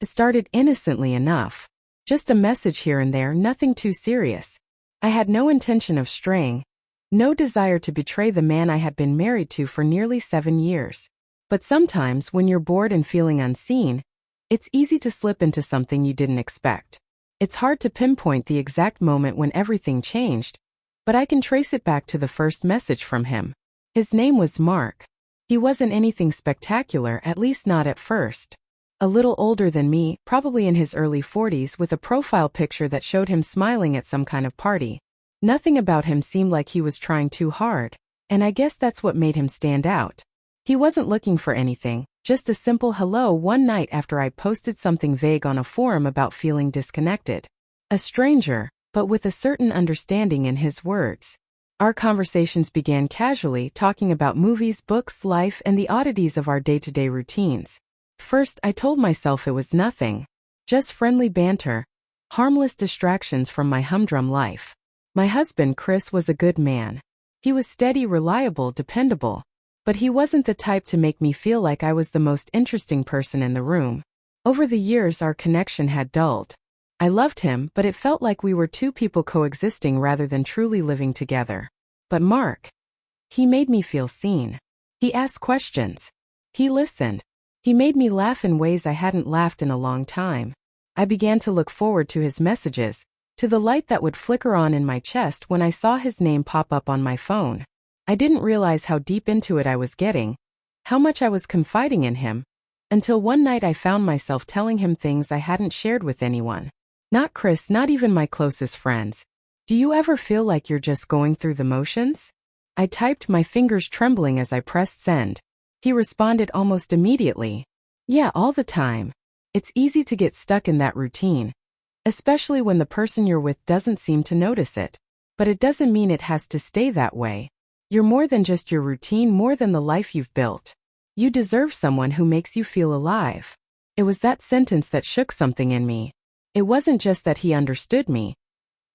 It started innocently enough. Just a message here and there, nothing too serious. I had no intention of straying, no desire to betray the man I had been married to for nearly 7 years. But sometimes, when you're bored and feeling unseen, it's easy to slip into something you didn't expect. It's hard to pinpoint the exact moment when everything changed, but I can trace it back to the first message from him. His name was Mark. He wasn't anything spectacular, at least not at first. A little older than me, probably in his early 40s, with a profile picture that showed him smiling at some kind of party. Nothing about him seemed like he was trying too hard, and I guess that's what made him stand out. He wasn't looking for anything, just a simple hello one night after I posted something vague on a forum about feeling disconnected. A stranger, but with a certain understanding in his words. Our conversations began casually, talking about movies, books, life, and the oddities of our day-to-day routines. First, I told myself it was nothing. Just friendly banter, harmless distractions from my humdrum life. My husband, Chris, was a good man. He was steady, reliable, dependable. But he wasn't the type to make me feel like I was the most interesting person in the room. Over the years, our connection had dulled. I loved him, but it felt like we were two people coexisting rather than truly living together. But Mark, he made me feel seen. He asked questions. He listened. He made me laugh in ways I hadn't laughed in a long time. I began to look forward to his messages, to the light that would flicker on in my chest when I saw his name pop up on my phone. I didn't realize how deep into it I was getting, how much I was confiding in him, until one night I found myself telling him things I hadn't shared with anyone. Not Chris, not even my closest friends. Do you ever feel like you're just going through the motions? I typed, my fingers trembling as I pressed send. He responded almost immediately. Yeah, all the time. It's easy to get stuck in that routine, especially when the person you're with doesn't seem to notice it. But it doesn't mean it has to stay that way. You're more than just your routine, more than the life you've built. You deserve someone who makes you feel alive. It was that sentence that shook something in me. It wasn't just that he understood me.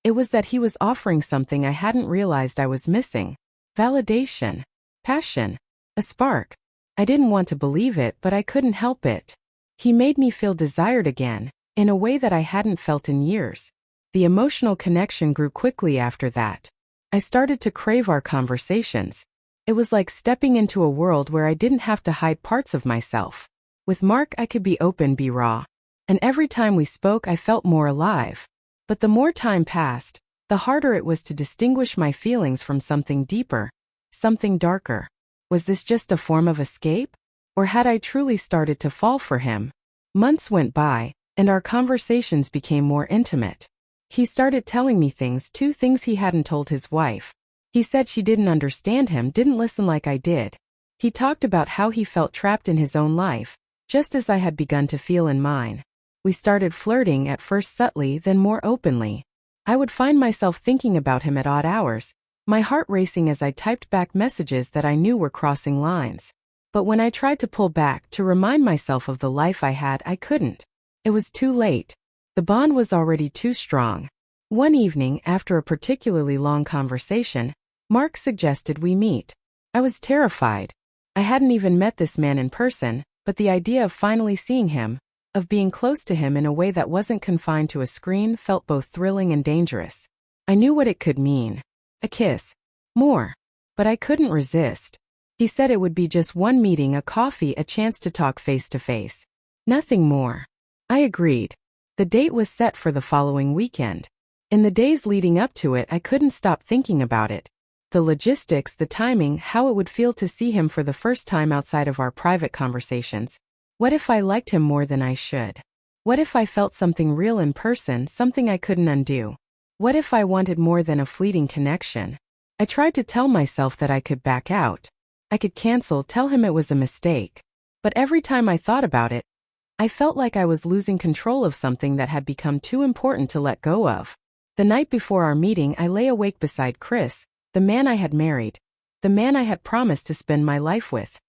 It was that he was offering something I hadn't realized I was missing. Validation. Passion. A spark. I didn't want to believe it, but I couldn't help it. He made me feel desired again, in a way that I hadn't felt in years. The emotional connection grew quickly after that. I started to crave our conversations. It was like stepping into a world where I didn't have to hide parts of myself. With Mark, I could be open, be raw. And every time we spoke, I felt more alive. But the more time passed, the harder it was to distinguish my feelings from something deeper, something darker. Was this just a form of escape? Or had I truly started to fall for him? Months went by, and our conversations became more intimate. He started telling me things, 2 things he hadn't told his wife. He said she didn't understand him, didn't listen like I did. He talked about how he felt trapped in his own life, just as I had begun to feel in mine. We started flirting, at first subtly, then more openly. I would find myself thinking about him at odd hours, my heart racing as I typed back messages that I knew were crossing lines. But when I tried to pull back, to remind myself of the life I had, I couldn't. It was too late. The bond was already too strong. One evening, after a particularly long conversation, Mark suggested we meet. I was terrified. I hadn't even met this man in person, but the idea of finally seeing him, of being close to him in a way that wasn't confined to a screen, felt both thrilling and dangerous. I knew what it could mean. A kiss. More. But I couldn't resist. He said it would be just one meeting, a coffee, a chance to talk face to face. Nothing more. I agreed. The date was set for the following weekend. In the days leading up to it, I couldn't stop thinking about it. The logistics, the timing, how it would feel to see him for the first time outside of our private conversations. What if I liked him more than I should? What if I felt something real in person, something I couldn't undo? What if I wanted more than a fleeting connection? I tried to tell myself that I could back out. I could cancel, tell him it was a mistake. But every time I thought about it, I felt like I was losing control of something that had become too important to let go of. The night before our meeting, I lay awake beside Chris, the man I had married, the man I had promised to spend my life with.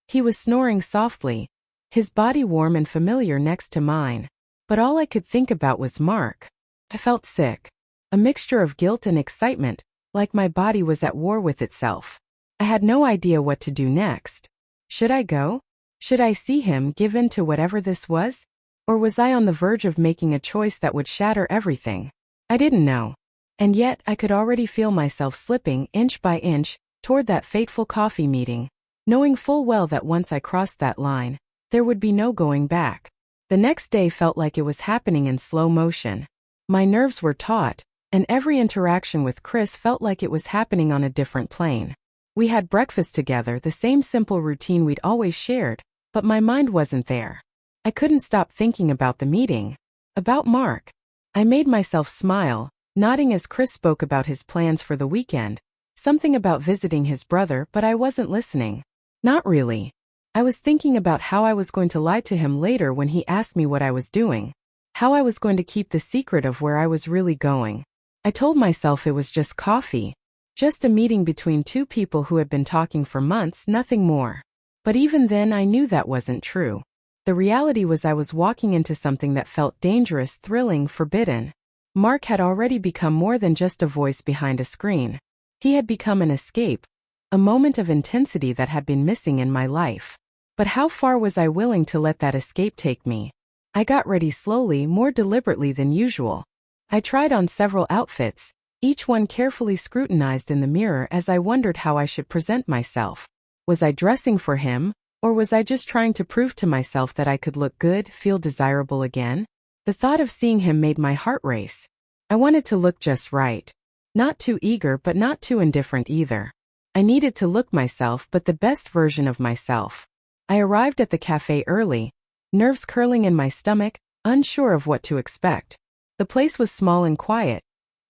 He was snoring softly, his body warm and familiar next to mine. But all I could think about was Mark. I felt sick. A mixture of guilt and excitement, like my body was at war with itself. I had no idea what to do next. Should I go? Should I see him, give in to whatever this was? Or was I on the verge of making a choice that would shatter everything? I didn't know. And yet I could already feel myself slipping inch by inch toward that fateful coffee meeting, knowing full well that once I crossed that line, there would be no going back. The next day felt like it was happening in slow motion. My nerves were taut, and every interaction with Chris felt like it was happening on a different plane. We had breakfast together, the same simple routine we'd always shared, but my mind wasn't there. I couldn't stop thinking about the meeting. About Mark. I made myself smile, nodding as Chris spoke about his plans for the weekend, something about visiting his brother, but I wasn't listening. Not really. I was thinking about how I was going to lie to him later when he asked me what I was doing, how I was going to keep the secret of where I was really going. I told myself it was just coffee, just a meeting between two people who had been talking for months, nothing more. But even then I knew that wasn't true. The reality was I was walking into something that felt dangerous, thrilling, forbidden. Mark had already become more than just a voice behind a screen. He had become an escape, a moment of intensity that had been missing in my life. But how far was I willing to let that escape take me? I got ready slowly, more deliberately than usual. I tried on several outfits, each one carefully scrutinized in the mirror as I wondered how I should present myself. Was I dressing for him? Or was I just trying to prove to myself that I could look good, feel desirable again? The thought of seeing him made my heart race. I wanted to look just right. Not too eager, but not too indifferent either. I needed to look myself, but the best version of myself. I arrived at the cafe early, nerves curling in my stomach, unsure of what to expect. The place was small and quiet,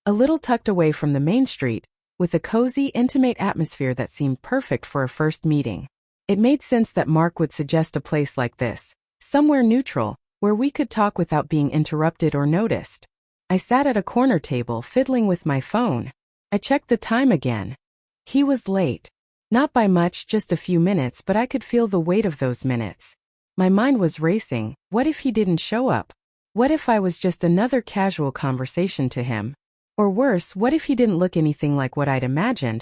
a little tucked away from the main street, with a cozy, intimate atmosphere that seemed perfect for a first meeting. It made sense that Mark would suggest a place like this, somewhere neutral, where we could talk without being interrupted or noticed. I sat at a corner table, fiddling with my phone. I checked the time again. He was late. Not by much, just a few minutes, but I could feel the weight of those minutes. My mind was racing. What if he didn't show up? What if I was just another casual conversation to him? Or worse, what if he didn't look anything like what I'd imagined?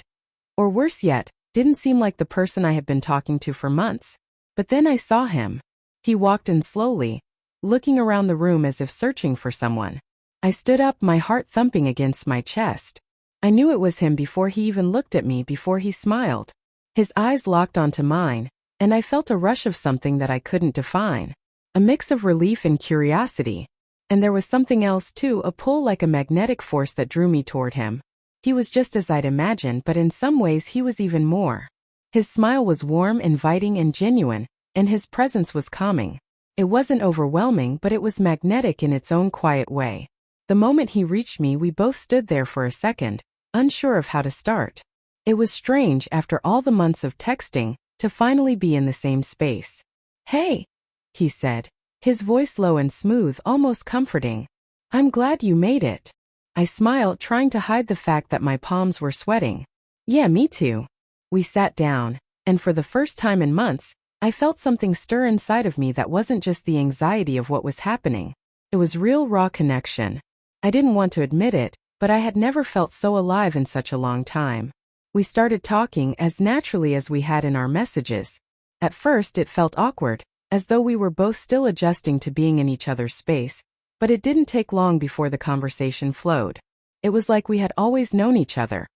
Or worse yet, didn't seem like the person I had been talking to for months. But then I saw him. He walked in slowly, looking around the room as if searching for someone. I stood up, my heart thumping against my chest. I knew it was him before he even looked at me, before he smiled. His eyes locked onto mine, and I felt a rush of something that I couldn't define. A mix of relief and curiosity. And there was something else too, a pull like a magnetic force that drew me toward him. He was just as I'd imagined, but in some ways he was even more. His smile was warm, inviting, and genuine, and his presence was calming. It wasn't overwhelming, but it was magnetic in its own quiet way. The moment he reached me, we both stood there for a second, unsure of how to start. It was strange, after all the months of texting, to finally be in the same space. "Hey," he said, his voice low and smooth, almost comforting. "I'm glad you made it." I smiled, trying to hide the fact that my palms were sweating. "Yeah, me too." We sat down, and for the first time in months, I felt something stir inside of me that wasn't just the anxiety of what was happening. It was real, raw connection. I didn't want to admit it, but I had never felt so alive in such a long time. We started talking as naturally as we had in our messages. At first it felt awkward, as though we were both still adjusting to being in each other's space, but it didn't take long before the conversation flowed. It was like we had always known each other.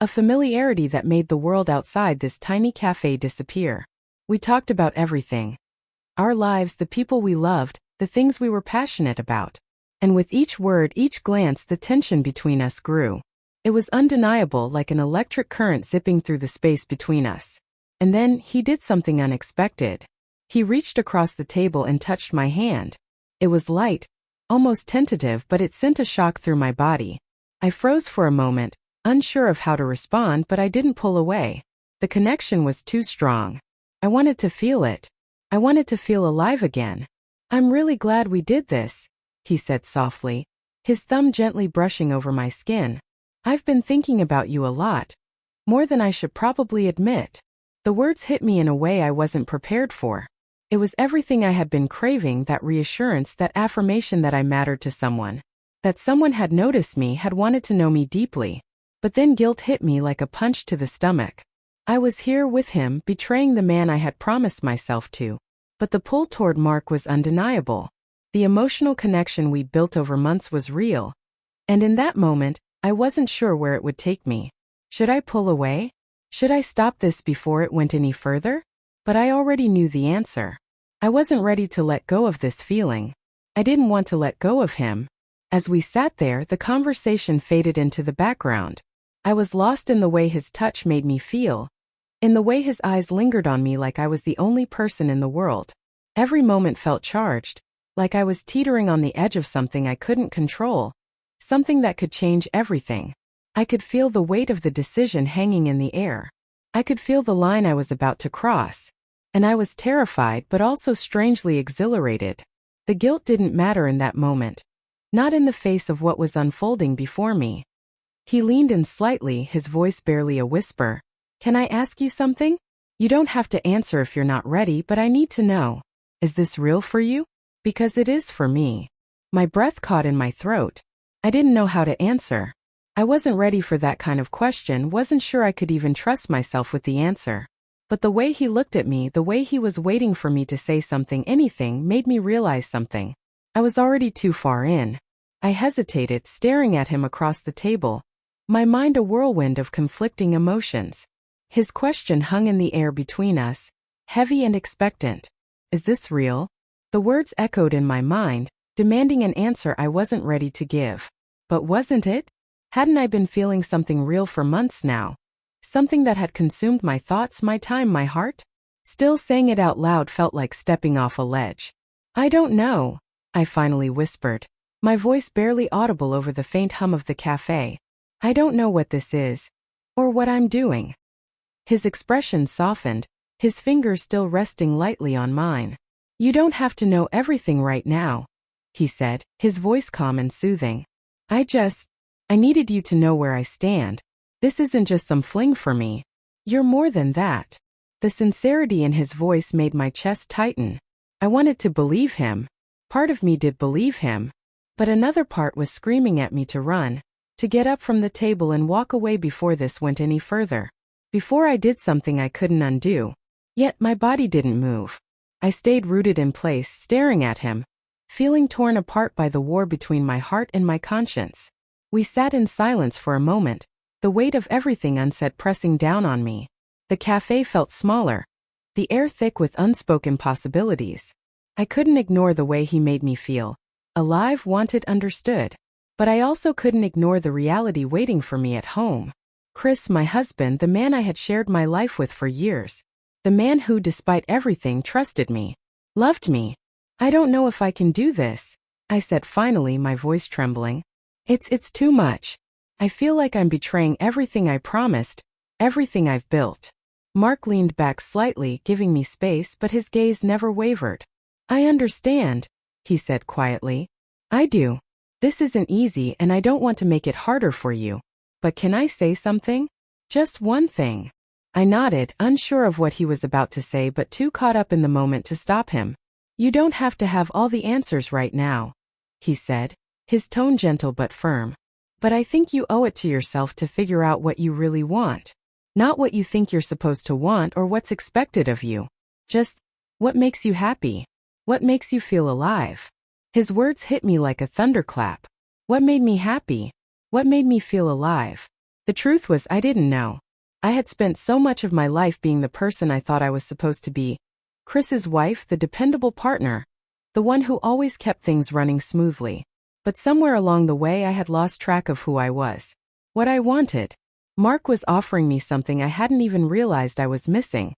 A familiarity that made the world outside this tiny cafe disappear. We talked about everything. Our lives, the people we loved, the things we were passionate about. And with each word, each glance, the tension between us grew. It was undeniable, like an electric current zipping through the space between us. And then, he did something unexpected. He reached across the table and touched my hand. It was light, almost tentative, but it sent a shock through my body. I froze for a moment, unsure of how to respond, but I didn't pull away. The connection was too strong. I wanted to feel it. I wanted to feel alive again. "I'm really glad we did this," he said softly, his thumb gently brushing over my skin. "I've been thinking about you a lot. More than I should probably admit." The words hit me in a way I wasn't prepared for. It was everything I had been craving, that reassurance, that affirmation that I mattered to someone. That someone had noticed me, had wanted to know me deeply. But then guilt hit me like a punch to the stomach. I was here with him, betraying the man I had promised myself to. But the pull toward Mark was undeniable. The emotional connection we built over months was real. And in that moment, I wasn't sure where it would take me. Should I pull away? Should I stop this before it went any further? But I already knew the answer. I wasn't ready to let go of this feeling. I didn't want to let go of him. As we sat there, the conversation faded into the background. I was lost in the way his touch made me feel, in the way his eyes lingered on me like I was the only person in the world. Every moment felt charged, like I was teetering on the edge of something I couldn't control, something that could change everything. I could feel the weight of the decision hanging in the air. I could feel the line I was about to cross. And I was terrified but also strangely exhilarated. The guilt didn't matter in that moment, not in the face of what was unfolding before me. He leaned in slightly, his voice barely a whisper. Can I ask you something? You don't have to answer if you're not ready, but I need to know. Is this real for you? Because it is for me. My breath caught in my throat. I didn't know how to answer. I wasn't ready for that kind of question, wasn't sure I could even trust myself with the answer. But the way he looked at me, the way he was waiting for me to say something, anything, made me realize something. I was already too far in. I hesitated, staring at him across the table, my mind a whirlwind of conflicting emotions. His question hung in the air between us, heavy and expectant. Is this real? The words echoed in my mind, demanding an answer I wasn't ready to give. But wasn't it? Hadn't I been feeling something real for months now? Something that had consumed my thoughts, my time, my heart? Still saying it out loud felt like stepping off a ledge. I don't know, I finally whispered, my voice barely audible over the faint hum of the cafe. I don't know what this is, or what I'm doing. His expression softened, his fingers still resting lightly on mine. You don't have to know everything right now, he said, his voice calm and soothing. I needed you to know where I stand. This isn't just some fling for me. You're more than that. The sincerity in his voice made my chest tighten. I wanted to believe him. Part of me did believe him. But another part was screaming at me to run, to get up from the table and walk away before this went any further. Before I did something I couldn't undo. Yet my body didn't move. I stayed rooted in place, staring at him, feeling torn apart by the war between my heart and my conscience. We sat in silence for a moment, the weight of everything unsaid pressing down on me. The cafe felt smaller, the air thick with unspoken possibilities. I couldn't ignore the way he made me feel. Alive, wanted, understood. But I also couldn't ignore the reality waiting for me at home. Chris, my husband, the man I had shared my life with for years. The man who, despite everything, trusted me, loved me. I don't know if I can do this, I said finally, my voice trembling. It's too much. I feel like I'm betraying everything I promised, everything I've built. Mark leaned back slightly, giving me space, but his gaze never wavered. I understand, he said quietly. I do. This isn't easy and I don't want to make it harder for you. But can I say something? Just one thing. I nodded, unsure of what he was about to say but too caught up in the moment to stop him. You don't have to have all the answers right now, he said, his tone gentle but firm. But I think you owe it to yourself to figure out what you really want. Not what you think you're supposed to want or what's expected of you. Just what makes you happy. What makes you feel alive. His words hit me like a thunderclap. What made me happy? What made me feel alive? The truth was I didn't know. I had spent so much of my life being the person I thought I was supposed to be. Chris's wife, the dependable partner. The one who always kept things running smoothly. But somewhere along the way I had lost track of who I was. What I wanted. Mark was offering me something I hadn't even realized I was missing.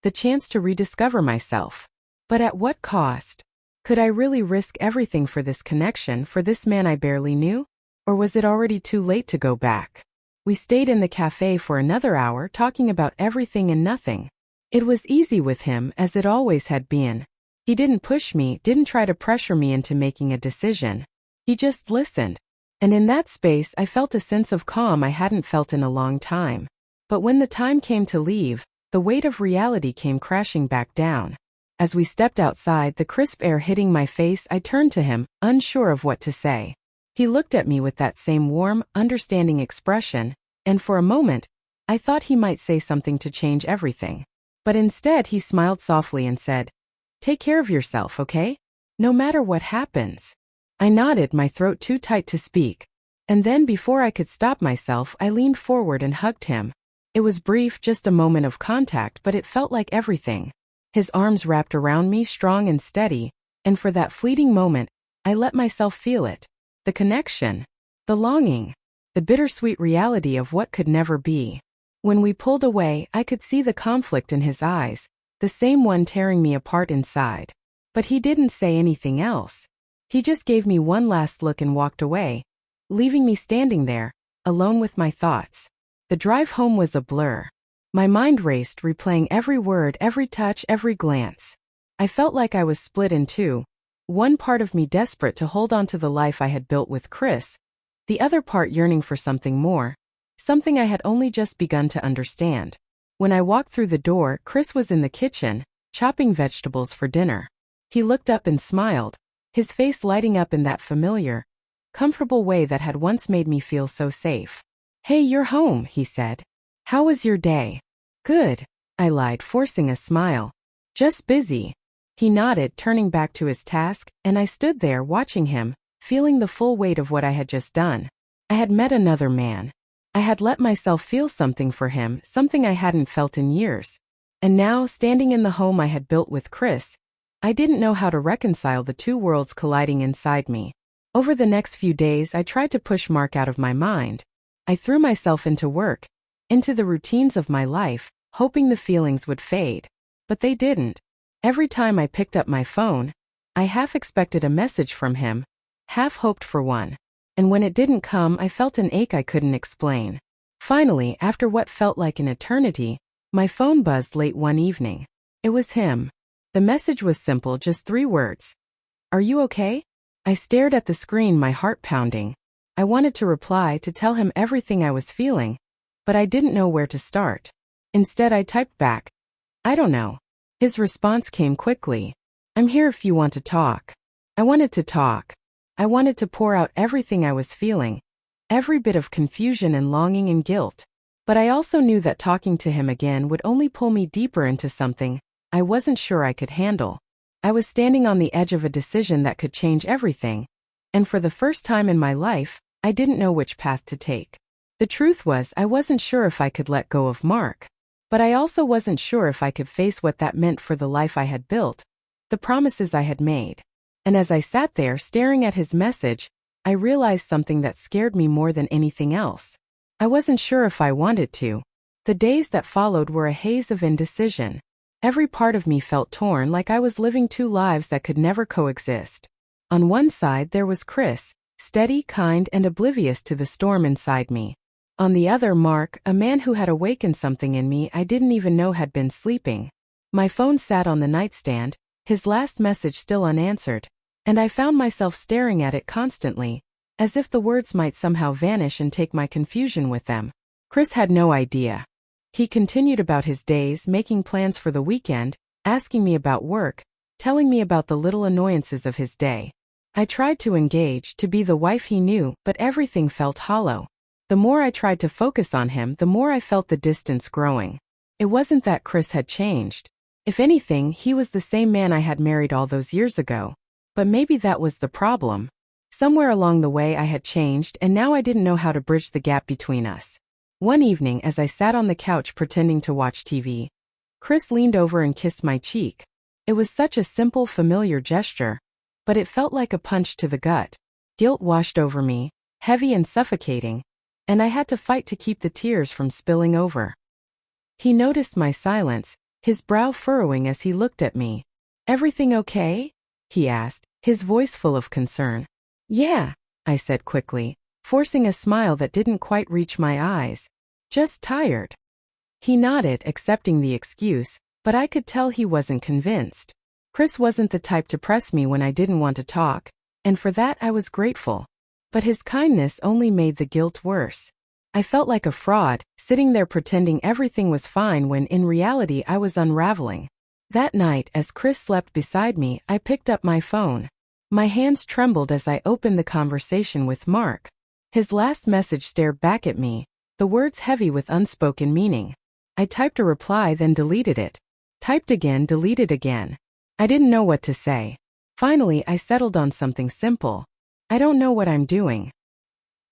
The chance to rediscover myself. But at what cost? Could I really risk everything for this connection, for this man I barely knew? Or was it already too late to go back? We stayed in the cafe for another hour talking about everything and nothing. It was easy with him, as it always had been. He didn't push me, didn't try to pressure me into making a decision. He just listened. And in that space I felt a sense of calm I hadn't felt in a long time. But when the time came to leave, the weight of reality came crashing back down. As we stepped outside, the crisp air hitting my face, I turned to him, unsure of what to say. He looked at me with that same warm, understanding expression, and for a moment, I thought he might say something to change everything. But instead he smiled softly and said, "Take care of yourself, okay? No matter what happens. I nodded, my throat too tight to speak. And then before I could stop myself, I leaned forward and hugged him. It was brief, just a moment of contact, but it felt like everything. His arms wrapped around me, strong and steady, and for that fleeting moment, I let myself feel it. The connection. The longing. The bittersweet reality of what could never be. When we pulled away, I could see the conflict in his eyes, the same one tearing me apart inside. But he didn't say anything else. He just gave me one last look and walked away, leaving me standing there, alone with my thoughts. The drive home was a blur. My mind raced, replaying every word, every touch, every glance. I felt like I was split in two. One part of me desperate to hold on to the life I had built with Chris, the other part yearning for something more, something I had only just begun to understand. When I walked through the door, Chris was in the kitchen, chopping vegetables for dinner. He looked up and smiled, his face lighting up in that familiar, comfortable way that had once made me feel so safe. "Hey, you're home," he said. "How was your day?" "Good," I lied, forcing a smile. "Just busy." He nodded, turning back to his task, and I stood there watching him, feeling the full weight of what I had just done. I had met another man. I had let myself feel something for him, something I hadn't felt in years. And now, standing in the home I had built with Chris, I didn't know how to reconcile the two worlds colliding inside me. Over the next few days, I tried to push Mark out of my mind. I threw myself into work, into the routines of my life, hoping the feelings would fade. But they didn't. Every time I picked up my phone, I half expected a message from him, half hoped for one. And when it didn't come, I felt an ache I couldn't explain. Finally, after what felt like an eternity, my phone buzzed late one evening. It was him. The message was simple, just 3 words. "Are you okay?" I stared at the screen, my heart pounding. I wanted to reply, to tell him everything I was feeling, but I didn't know where to start. Instead, I typed back, "I don't know." His response came quickly. "I'm here if you want to talk." I wanted to talk. I wanted to pour out everything I was feeling, every bit of confusion and longing and guilt. But I also knew that talking to him again would only pull me deeper into something I wasn't sure I could handle. I was standing on the edge of a decision that could change everything, and for the first time in my life, I didn't know which path to take. The truth was, I wasn't sure if I could let go of Mark. But I also wasn't sure if I could face what that meant for the life I had built, the promises I had made. And as I sat there staring at his message, I realized something that scared me more than anything else. I wasn't sure if I wanted to. The days that followed were a haze of indecision. Every part of me felt torn, like I was living 2 lives that could never coexist. On one side there was Chris, steady, kind, and oblivious to the storm inside me. On the other, Mark, a man who had awakened something in me I didn't even know had been sleeping. My phone sat on the nightstand, his last message still unanswered, and I found myself staring at it constantly, as if the words might somehow vanish and take my confusion with them. Chris had no idea. He continued about his days, making plans for the weekend, asking me about work, telling me about the little annoyances of his day. I tried to engage, to be the wife he knew, but everything felt hollow. The more I tried to focus on him, the more I felt the distance growing. It wasn't that Chris had changed. If anything, he was the same man I had married all those years ago. But maybe that was the problem. Somewhere along the way I had changed, and now I didn't know how to bridge the gap between us. One evening, as I sat on the couch pretending to watch TV, Chris leaned over and kissed my cheek. It was such a simple, familiar gesture, but it felt like a punch to the gut. Guilt washed over me, heavy and suffocating, and I had to fight to keep the tears from spilling over. He noticed my silence, his brow furrowing as he looked at me. "Everything okay?" he asked, his voice full of concern. "Yeah," I said quickly, forcing a smile that didn't quite reach my eyes. "Just tired." He nodded, accepting the excuse, but I could tell he wasn't convinced. Chris wasn't the type to press me when I didn't want to talk, and for that I was grateful. But his kindness only made the guilt worse. I felt like a fraud, sitting there pretending everything was fine when in reality I was unraveling. That night, as Chris slept beside me, I picked up my phone. My hands trembled as I opened the conversation with Mark. His last message stared back at me, the words heavy with unspoken meaning. I typed a reply, then deleted it. Typed again, deleted again. I didn't know what to say. Finally, I settled on something simple. I don't know what I'm doing.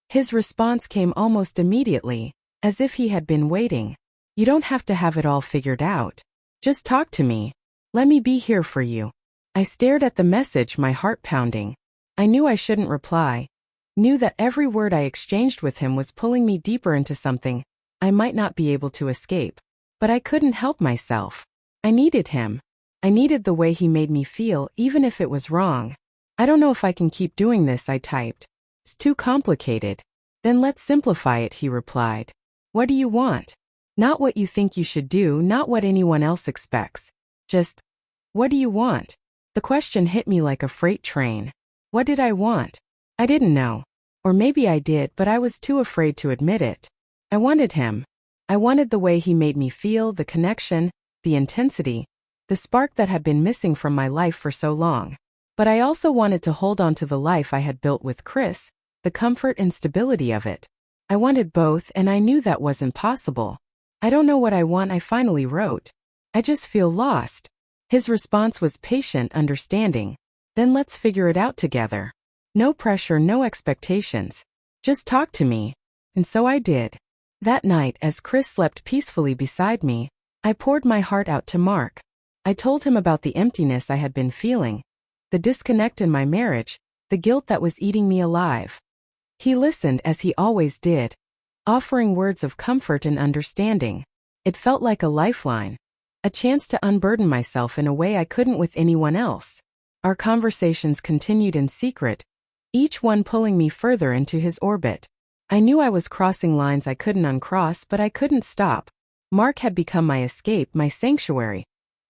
His response came almost immediately, as if he had been waiting. You don't have to have it all figured out. Just talk to me. Let me be here for you. I stared at the message, my heart pounding. I knew I shouldn't reply. Knew that every word I exchanged with him was pulling me deeper into something I might not be able to escape. But I couldn't help myself. I needed him. I needed the way he made me feel, even if it was wrong. I don't know if I can keep doing this, I typed. It's too complicated. Then let's simplify it, he replied. What do you want? Not what you think you should do, not what anyone else expects. Just, what do you want? The question hit me like a freight train. What did I want? I didn't know. Or maybe I did, but I was too afraid to admit it. I wanted him. I wanted the way he made me feel, the connection, the intensity, the spark that had been missing from my life for so long. But I also wanted to hold on to the life I had built with Chris, the comfort and stability of it. I wanted both, and I knew that wasn't possible. I don't know what I want, I finally wrote. I just feel lost. His response was patient, understanding. Then let's figure it out together. No pressure, no expectations. Just talk to me. And so I did. That night, as Chris slept peacefully beside me, I poured my heart out to Mark. I told him about the emptiness I had been feeling, the disconnect in my marriage, the guilt that was eating me alive. He listened as he always did, offering words of comfort and understanding. It felt like a lifeline, a chance to unburden myself in a way I couldn't with anyone else. Our conversations continued in secret, each one pulling me further into his orbit. I knew I was crossing lines I couldn't uncross, but I couldn't stop. Mark had become my escape, my sanctuary,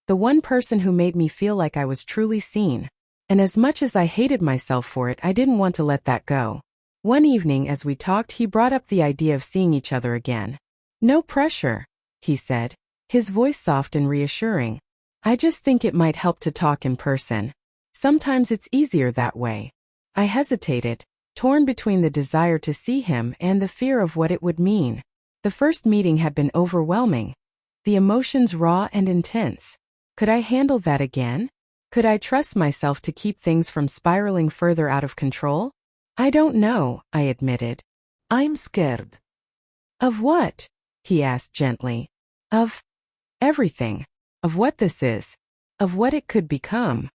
the one person who made me feel like I was truly seen. And as much as I hated myself for it, I didn't want to let that go. One evening as we talked, he brought up the idea of seeing each other again. No pressure, he said, his voice soft and reassuring. I just think it might help to talk in person. Sometimes it's easier that way. I hesitated, torn between the desire to see him and the fear of what it would mean. The first meeting had been overwhelming, the emotions raw and intense. Could I handle that again? Could I trust myself to keep things from spiraling further out of control? I don't know, I admitted. I'm scared. Of what? He asked gently. Of everything. Of what this is. Of what it could become.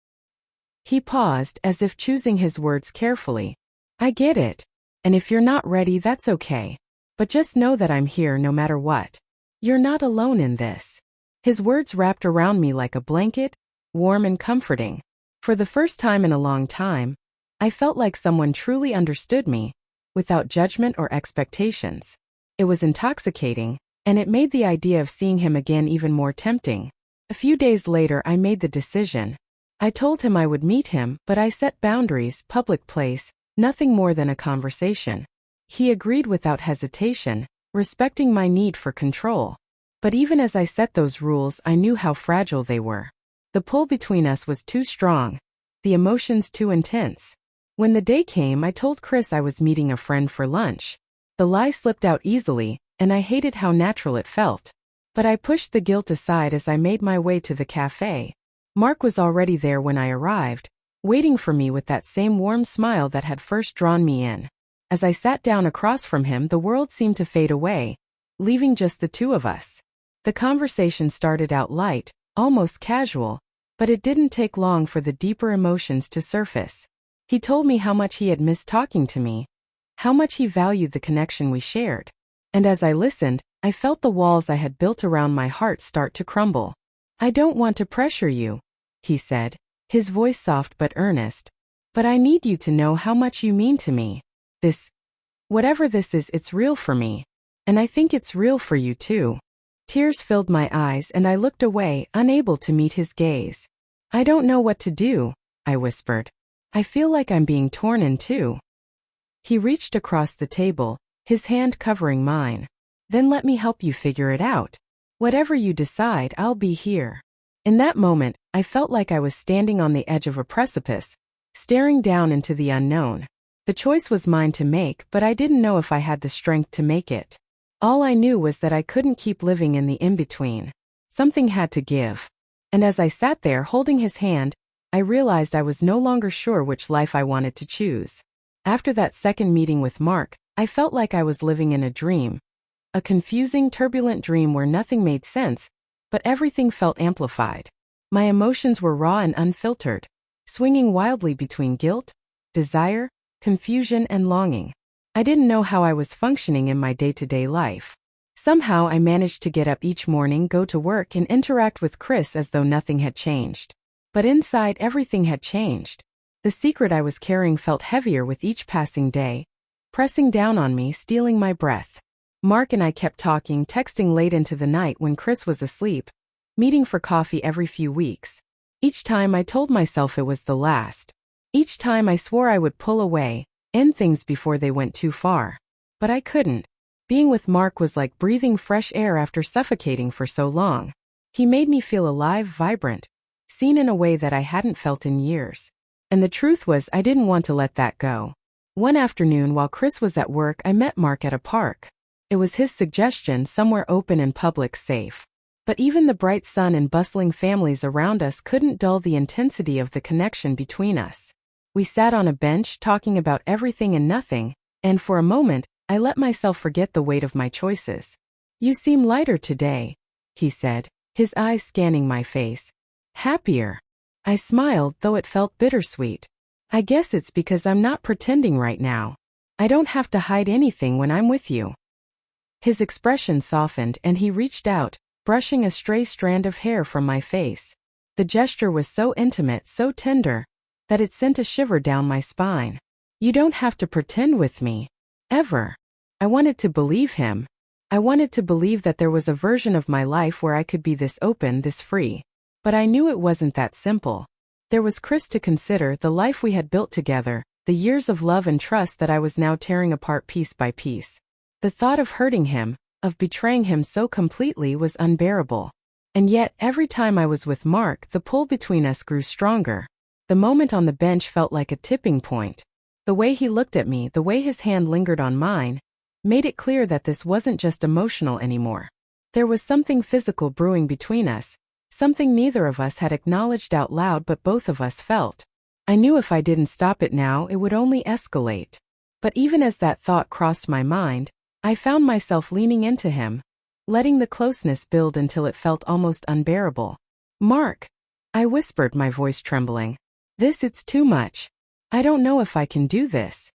He paused, as if choosing his words carefully. I get it. And if you're not ready, that's okay. But just know that I'm here no matter what. You're not alone in this. His words wrapped around me like a blanket, warm and comforting. For the first time in a long time, I felt like someone truly understood me, without judgment or expectations. It was intoxicating, and it made the idea of seeing him again even more tempting. A few days later, I made the decision. I told him I would meet him, but I set boundaries, public place, nothing more than a conversation. He agreed without hesitation, respecting my need for control. But even as I set those rules, I knew how fragile they were. The pull between us was too strong, the emotions too intense. When the day came, I told Chris I was meeting a friend for lunch. The lie slipped out easily, and I hated how natural it felt. But I pushed the guilt aside as I made my way to the cafe. Mark was already there when I arrived, waiting for me with that same warm smile that had first drawn me in. As I sat down across from him, the world seemed to fade away, leaving just the two of us. The conversation started out light, almost casual, but it didn't take long for the deeper emotions to surface. He told me how much he had missed talking to me, how much he valued the connection we shared. And as I listened, I felt the walls I had built around my heart start to crumble. I don't want to pressure you, he said, his voice soft but earnest. But I need you to know how much you mean to me. Whatever this is, it's real for me. And I think it's real for you too. Tears filled my eyes and I looked away, unable to meet his gaze. I don't know what to do, I whispered. I feel like I'm being torn in two. He reached across the table, his hand covering mine. Then let me help you figure it out. Whatever you decide, I'll be here. In that moment, I felt like I was standing on the edge of a precipice, staring down into the unknown. The choice was mine to make, but I didn't know if I had the strength to make it. All I knew was that I couldn't keep living in the in-between. Something had to give. And as I sat there holding his hand, I realized I was no longer sure which life I wanted to choose. After that second meeting with Mark, I felt like I was living in a dream. A confusing, turbulent dream where nothing made sense, but everything felt amplified. My emotions were raw and unfiltered, swinging wildly between guilt, desire, confusion, and longing. I didn't know how I was functioning in my day-to-day life. Somehow I managed to get up each morning, go to work, and interact with Chris as though nothing had changed. But inside, everything had changed. The secret I was carrying felt heavier with each passing day, pressing down on me, stealing my breath. Mark and I kept talking, texting late into the night when Chris was asleep, meeting for coffee every few weeks. Each time I told myself it was the last. Each time I swore I would pull away, end things before they went too far. But I couldn't. Being with Mark was like breathing fresh air after suffocating for so long. He made me feel alive, vibrant, seen in a way that I hadn't felt in years. And the truth was, I didn't want to let that go. One afternoon while Chris was at work, I met Mark at a park. It was his suggestion, somewhere open and public, safe. But even the bright sun and bustling families around us couldn't dull the intensity of the connection between us. We sat on a bench talking about everything and nothing, and for a moment, I let myself forget the weight of my choices. "You seem lighter today," he said, his eyes scanning my face. "Happier." I smiled, though it felt bittersweet. "I guess it's because I'm not pretending right now. I don't have to hide anything when I'm with you." His expression softened and he reached out, brushing a stray strand of hair from my face. The gesture was so intimate, so tender, that it sent a shiver down my spine. "You don't have to pretend with me. Ever." I wanted to believe him. I wanted to believe that there was a version of my life where I could be this open, this free. But I knew it wasn't that simple. There was Chris to consider, the life we had built together, the years of love and trust that I was now tearing apart piece by piece. The thought of hurting him, of betraying him so completely, was unbearable. And yet, every time I was with Mark, the pull between us grew stronger. The moment on the bench felt like a tipping point. The way he looked at me, the way his hand lingered on mine, made it clear that this wasn't just emotional anymore. There was something physical brewing between us, something neither of us had acknowledged out loud but both of us felt. I knew if I didn't stop it now, it would only escalate. But even as that thought crossed my mind, I found myself leaning into him, letting the closeness build until it felt almost unbearable. "Mark," I whispered, my voice trembling. It's too much. I don't know if I can do this."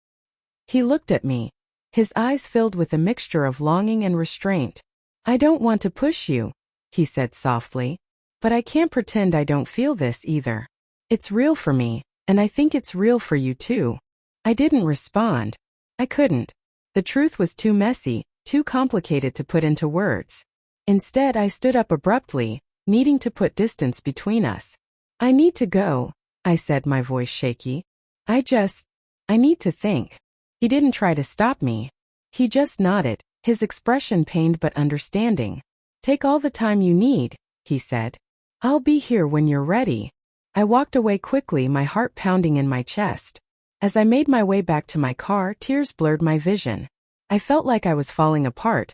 He looked at me, his eyes filled with a mixture of longing and restraint. "I don't want to push you," he said softly, "but I can't pretend I don't feel this either. It's real for me, and I think it's real for you too." I didn't respond. I couldn't. The truth was too messy, too complicated to put into words. Instead, I stood up abruptly, needing to put distance between us. "I need to go," I said, my voice shaky. I need to think." He didn't try to stop me. He just nodded, his expression pained but understanding. "Take all the time you need," he said. "I'll be here when you're ready." I walked away quickly, my heart pounding in my chest. As I made my way back to my car, tears blurred my vision. I felt like I was falling apart,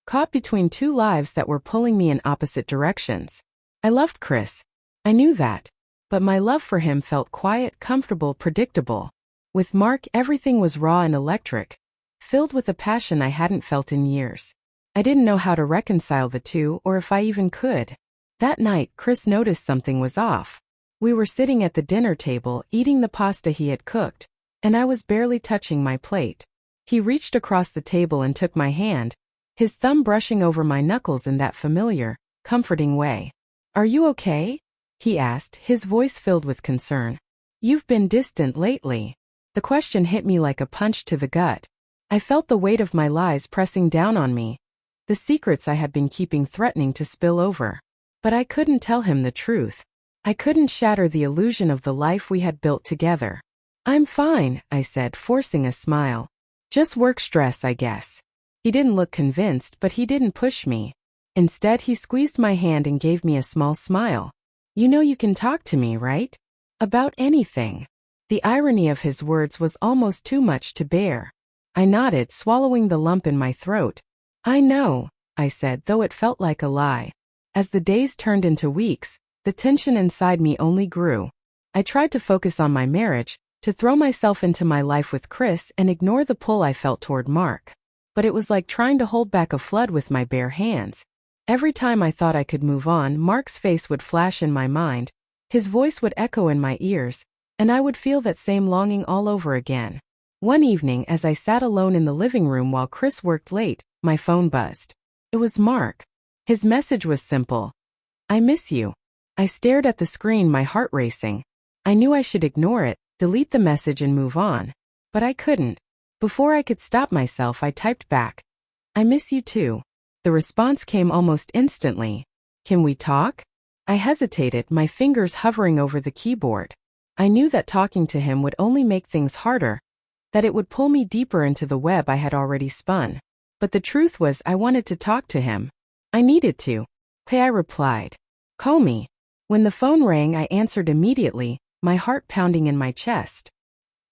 caught between two lives that were pulling me in opposite directions. I loved Chris. I knew that. But my love for him felt quiet, comfortable, predictable. With Mark, everything was raw and electric, filled with a passion I hadn't felt in years. I didn't know how to reconcile the two, or if I even could. That night, Chris noticed something was off. We were sitting at the dinner table, eating the pasta he had cooked, and I was barely touching my plate. He reached across the table and took my hand, his thumb brushing over my knuckles in that familiar, comforting way. "Are you okay?" he asked, his voice filled with concern. "You've been distant lately." The question hit me like a punch to the gut. I felt the weight of my lies pressing down on me, the secrets I had been keeping threatening to spill over. But I couldn't tell him the truth. I couldn't shatter the illusion of the life we had built together. "I'm fine," I said, forcing a smile. "Just work stress, I guess." He didn't look convinced, but he didn't push me. Instead, he squeezed my hand and gave me a small smile. "You know you can talk to me, right? About anything." The irony of his words was almost too much to bear. I nodded, swallowing the lump in my throat. "I know," I said, though it felt like a lie. As the days turned into weeks, the tension inside me only grew. I tried to focus on my marriage, to throw myself into my life with Chris and ignore the pull I felt toward Mark. But it was like trying to hold back a flood with my bare hands. Every time I thought I could move on, Mark's face would flash in my mind, his voice would echo in my ears, and I would feel that same longing all over again. One evening, as I sat alone in the living room while Chris worked late, my phone buzzed. It was Mark. His message was simple. "I miss you." I stared at the screen, my heart racing. I knew I should ignore it, delete the message and move on. But I couldn't. Before I could stop myself, I typed back, "I miss you too." The response came almost instantly. "Can we talk?" I hesitated, my fingers hovering over the keyboard. I knew that talking to him would only make things harder, that it would pull me deeper into the web I had already spun. But the truth was, I wanted to talk to him. I needed to. "Okay," I replied. "Call me." When the phone rang, I answered immediately, my heart pounding in my chest.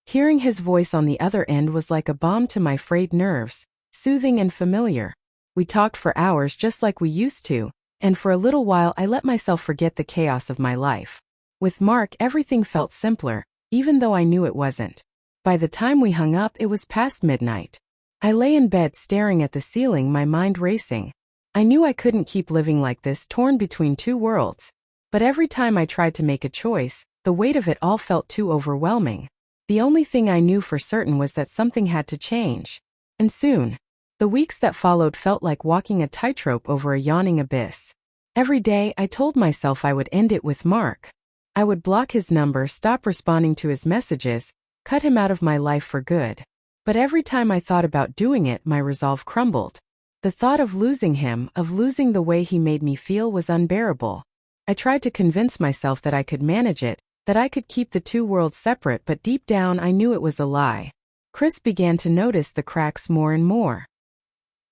Hearing his voice on the other end was like a balm to my frayed nerves, soothing and familiar. We talked for hours just like we used to, and for a little while I let myself forget the chaos of my life. With Mark, everything felt simpler, even though I knew it wasn't. By the time we hung up, it was past midnight. I lay in bed staring at the ceiling, my mind racing. I knew I couldn't keep living like this, torn between two worlds. But every time I tried to make a choice, the weight of it all felt too overwhelming. The only thing I knew for certain was that something had to change. And soon. The weeks that followed felt like walking a tightrope over a yawning abyss. Every day, I told myself I would end it with Mark. I would block his number, stop responding to his messages, cut him out of my life for good. But every time I thought about doing it, my resolve crumbled. The thought of losing him, of losing the way he made me feel, was unbearable. I tried to convince myself that I could manage it, that I could keep the two worlds separate, but deep down I knew it was a lie. Chris began to notice the cracks more and more.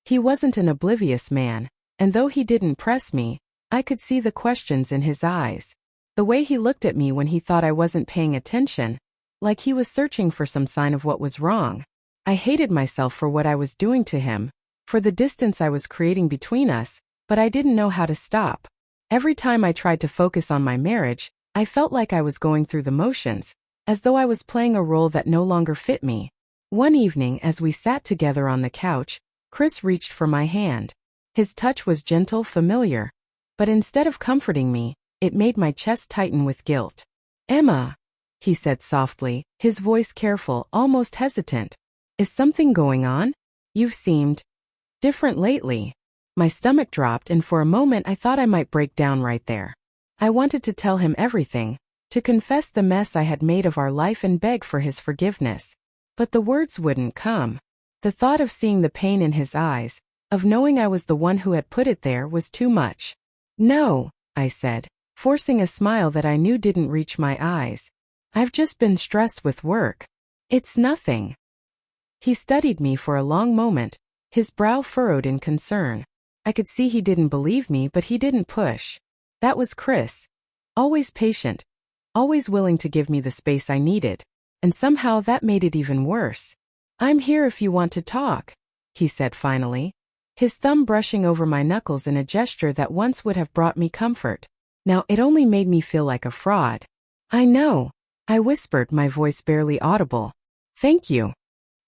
He wasn't an oblivious man, and though he didn't press me, I could see the questions in his eyes. The way he looked at me when he thought I wasn't paying attention, like he was searching for some sign of what was wrong. I hated myself for what I was doing to him, for the distance I was creating between us, but I didn't know how to stop. Every time I tried to focus on my marriage, I felt like I was going through the motions, as though I was playing a role that no longer fit me. One evening, as we sat together on the couch, Chris reached for my hand. His touch was gentle, familiar. But instead of comforting me, it made my chest tighten with guilt. "Emma," he said softly, his voice careful, almost hesitant. "Is something going on? You've seemed different lately." My stomach dropped, and for a moment I thought I might break down right there. I wanted to tell him everything, to confess the mess I had made of our life and beg for his forgiveness. But the words wouldn't come. The thought of seeing the pain in his eyes, of knowing I was the one who had put it there, was too much. "No," I said, forcing a smile that I knew didn't reach my eyes. "I've just been stressed with work. It's nothing." He studied me for a long moment, his brow furrowed in concern. I could see he didn't believe me, but he didn't push. That was Chris. Always patient, always willing to give me the space I needed. And somehow that made it even worse. "I'm here if you want to talk," he said finally, his thumb brushing over my knuckles in a gesture that once would have brought me comfort. Now it only made me feel like a fraud. "I know," I whispered, my voice barely audible. "Thank you."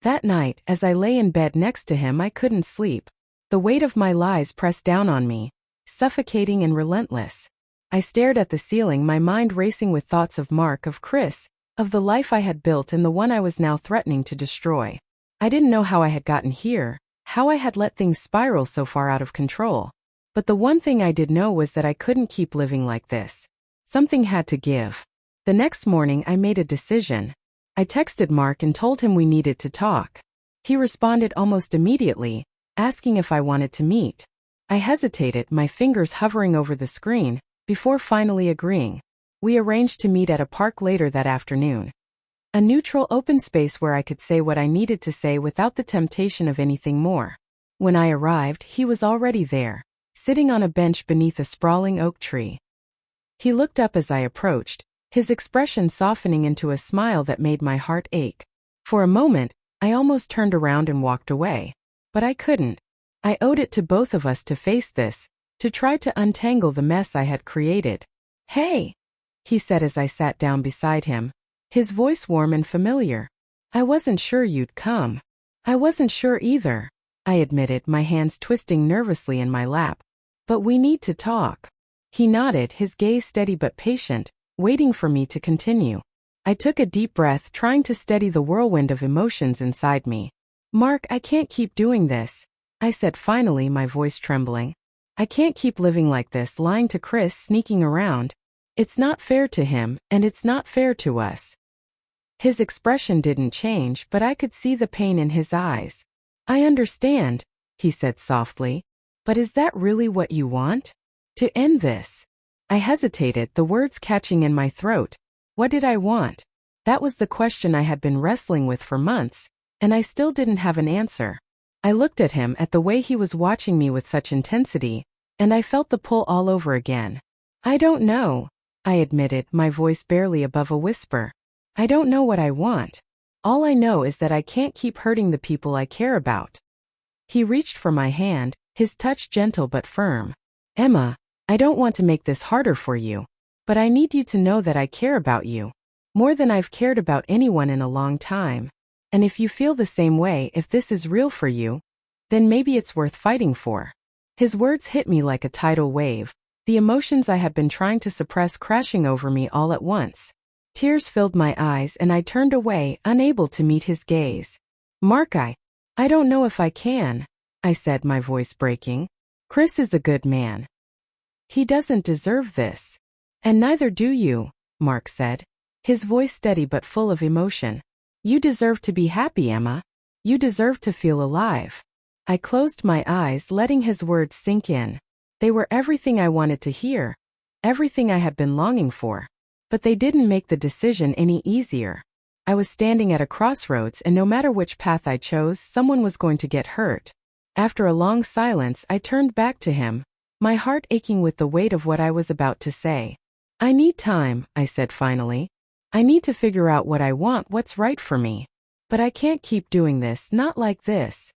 That night, as I lay in bed next to him, I couldn't sleep. The weight of my lies pressed down on me, suffocating and relentless. I stared at the ceiling, my mind racing with thoughts of Mark, of Chris, of the life I had built and the one I was now threatening to destroy. I didn't know how I had gotten here, how I had let things spiral so far out of control. But the one thing I did know was that I couldn't keep living like this. Something had to give. The next morning I made a decision. I texted Mark and told him we needed to talk. He responded almost immediately, asking if I wanted to meet. I hesitated, my fingers hovering over the screen, before finally agreeing. We arranged to meet at a park later that afternoon. A neutral, open space where I could say what I needed to say without the temptation of anything more. When I arrived, he was already there, sitting on a bench beneath a sprawling oak tree. He looked up as I approached, his expression softening into a smile that made my heart ache. For a moment, I almost turned around and walked away. But I couldn't. I owed it to both of us to face this, to try to untangle the mess I had created. "Hey," he said as I sat down beside him, his voice warm and familiar. I wasn't sure you'd come. I wasn't sure either, I admitted, my hands twisting nervously in my lap. But we need to talk. He nodded, his gaze steady but patient, waiting for me to continue. I took a deep breath, trying to steady the whirlwind of emotions inside me. Mark, I can't keep doing this, I said finally, my voice trembling. I can't keep living like this, lying to Chris, sneaking around. It's not fair to him, and it's not fair to us. His expression didn't change, but I could see the pain in his eyes. I understand, he said softly. But is that really what you want? To end this? I hesitated, the words catching in my throat. What did I want? That was the question I had been wrestling with for months, and I still didn't have an answer. I looked at him, at the way he was watching me with such intensity, and I felt the pull all over again. I don't know, I admitted, my voice barely above a whisper. I don't know what I want. All I know is that I can't keep hurting the people I care about. He reached for my hand, his touch gentle but firm. Emma, I don't want to make this harder for you, but I need you to know that I care about you. More than I've cared about anyone in a long time. And if you feel the same way, if this is real for you, then maybe it's worth fighting for. His words hit me like a tidal wave, the emotions I had been trying to suppress crashing over me all at once. Tears filled my eyes and I turned away, unable to meet his gaze. Mark, I don't know if I can, I said, my voice breaking. Chris is a good man. He doesn't deserve this. And neither do you, Mark said, his voice steady but full of emotion. You deserve to be happy, Emma. You deserve to feel alive. I closed my eyes, letting his words sink in. They were everything I wanted to hear, everything I had been longing for. But they didn't make the decision any easier. I was standing at a crossroads, and no matter which path I chose, someone was going to get hurt. After a long silence, I turned back to him, my heart aching with the weight of what I was about to say. I need time, I said finally. I need to figure out what I want, what's right for me. But I can't keep doing this, not like this.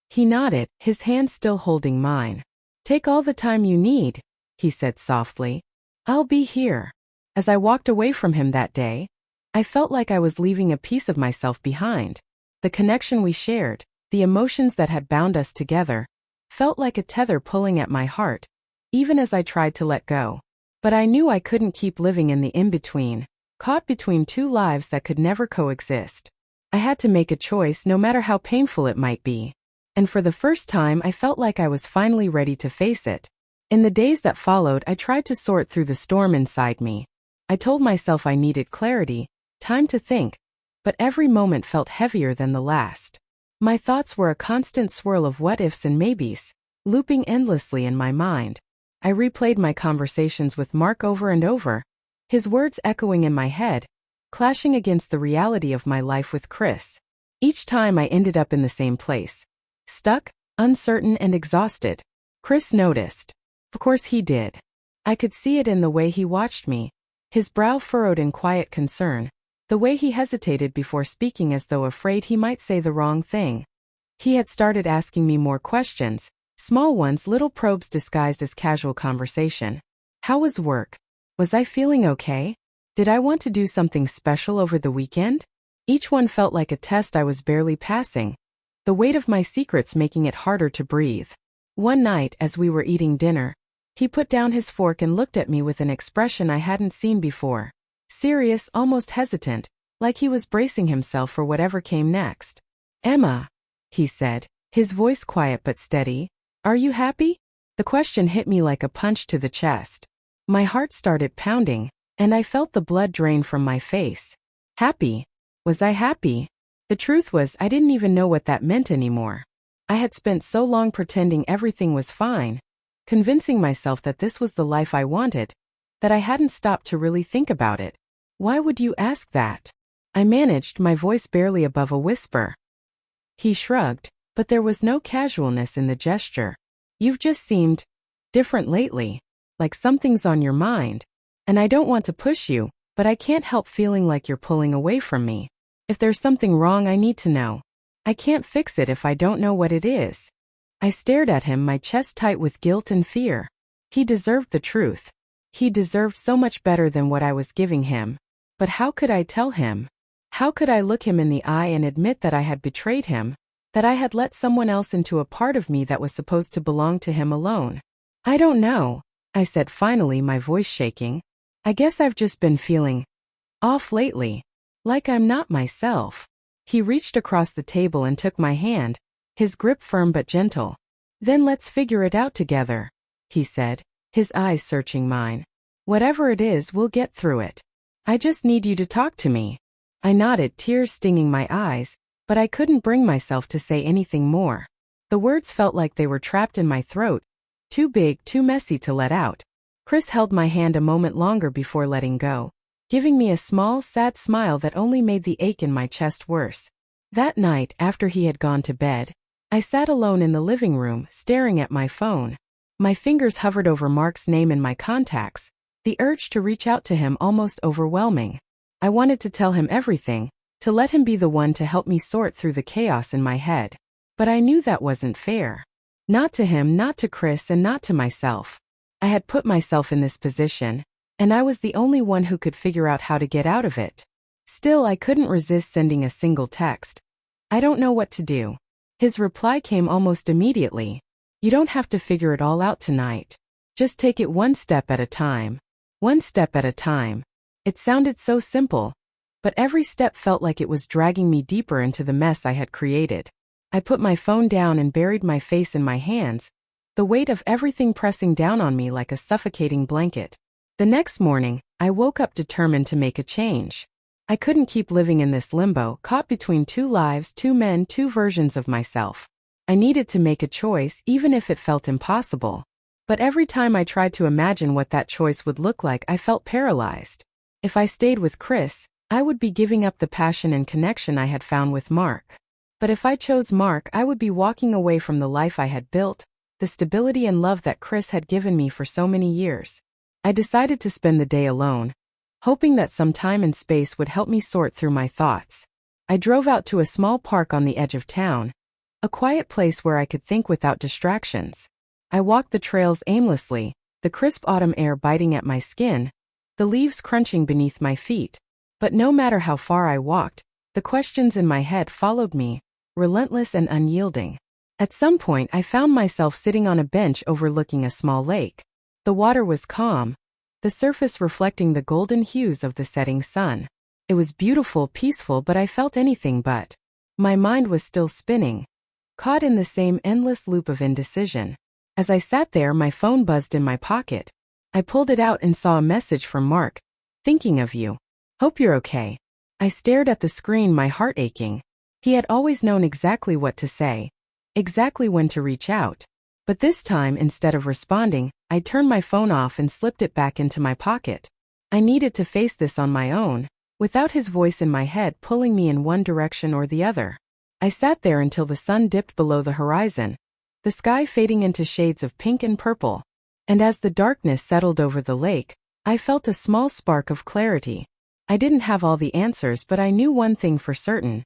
He nodded, his hand still holding mine. Take all the time you need, he said softly. I'll be here. As I walked away from him that day, I felt like I was leaving a piece of myself behind. The connection we shared, the emotions that had bound us together, felt like a tether pulling at my heart, even as I tried to let go. But I knew I couldn't keep living in the in-between, caught between two lives that could never coexist. I had to make a choice, no matter how painful it might be. And for the first time, I felt like I was finally ready to face it. In the days that followed, I tried to sort through the storm inside me. I told myself I needed clarity, time to think, but every moment felt heavier than the last. My thoughts were a constant swirl of what-ifs and maybes, looping endlessly in my mind. I replayed my conversations with Mark over and over, his words echoing in my head, clashing against the reality of my life with Chris. Each time I ended up in the same place, stuck, uncertain and exhausted. Chris noticed. Of course he did. I could see it in the way he watched me, his brow furrowed in quiet concern, the way he hesitated before speaking as though afraid he might say the wrong thing. He had started asking me more questions, small ones, little probes disguised as casual conversation. How was work? Was I feeling okay? Did I want to do something special over the weekend? Each one felt like a test I was barely passing, the weight of my secrets making it harder to breathe. One night, as we were eating dinner, he put down his fork and looked at me with an expression I hadn't seen before. Serious, almost hesitant, like he was bracing himself for whatever came next. Emma, he said, his voice quiet but steady, are you happy? The question hit me like a punch to the chest. My heart started pounding, and I felt the blood drain from my face. Happy? Was I happy? The truth was, I didn't even know what that meant anymore. I had spent so long pretending everything was fine, convincing myself that this was the life I wanted, that I hadn't stopped to really think about it. Why would you ask that? I managed, my voice barely above a whisper. He shrugged, but there was no casualness in the gesture. You've just seemed different lately, like something's on your mind. And I don't want to push you, but I can't help feeling like you're pulling away from me. If there's something wrong, I need to know. I can't fix it if I don't know what it is. I stared at him, my chest tight with guilt and fear. He deserved the truth. He deserved so much better than what I was giving him. But how could I tell him? How could I look him in the eye and admit that I had betrayed him, that I had let someone else into a part of me that was supposed to belong to him alone? I don't know, I said finally, my voice shaking. I guess I've just been feeling off lately. Like I'm not myself. He reached across the table and took my hand, his grip firm but gentle. Then let's figure it out together, he said, his eyes searching mine. Whatever it is, we'll get through it. I just need you to talk to me. I nodded, tears stinging my eyes, but I couldn't bring myself to say anything more. The words felt like they were trapped in my throat, too big, too messy to let out. Chris held my hand a moment longer before letting go, giving me a small, sad smile that only made the ache in my chest worse. That night, after he had gone to bed, I sat alone in the living room, staring at my phone. My fingers hovered over Mark's name in my contacts, the urge to reach out to him almost overwhelming. I wanted to tell him everything, to let him be the one to help me sort through the chaos in my head. But I knew that wasn't fair. Not to him, not to Chris, and not to myself. I had put myself in this position, and I was the only one who could figure out how to get out of it. Still, I couldn't resist sending a single text. I don't know what to do. His reply came almost immediately. You don't have to figure it all out tonight. Just take it one step at a time. One step at a time. It sounded so simple, but every step felt like it was dragging me deeper into the mess I had created. I put my phone down and buried my face in my hands, the weight of everything pressing down on me like a suffocating blanket. The next morning, I woke up determined to make a change. I couldn't keep living in this limbo, caught between two lives, two men, two versions of myself. I needed to make a choice, even if it felt impossible. But every time I tried to imagine what that choice would look like, I felt paralyzed. If I stayed with Chris, I would be giving up the passion and connection I had found with Mark. But if I chose Mark, I would be walking away from the life I had built, the stability and love that Chris had given me for so many years. I decided to spend the day alone, hoping that some time and space would help me sort through my thoughts. I drove out to a small park on the edge of town, a quiet place where I could think without distractions. I walked the trails aimlessly, the crisp autumn air biting at my skin, the leaves crunching beneath my feet. But no matter how far I walked, the questions in my head followed me, relentless and unyielding. At some point, I found myself sitting on a bench overlooking a small lake. The water was calm, the surface reflecting the golden hues of the setting sun. It was beautiful, peaceful, but I felt anything but. My mind was still spinning, caught in the same endless loop of indecision. As I sat there, my phone buzzed in my pocket. I pulled it out and saw a message from Mark. Thinking of you. Hope you're okay. I stared at the screen, my heart aching. He had always known exactly what to say, exactly when to reach out. But this time, instead of responding, I turned my phone off and slipped it back into my pocket. I needed to face this on my own, without his voice in my head pulling me in one direction or the other. I sat there until the sun dipped below the horizon, the sky fading into shades of pink and purple. And as the darkness settled over the lake, I felt a small spark of clarity. I didn't have all the answers, but I knew one thing for certain.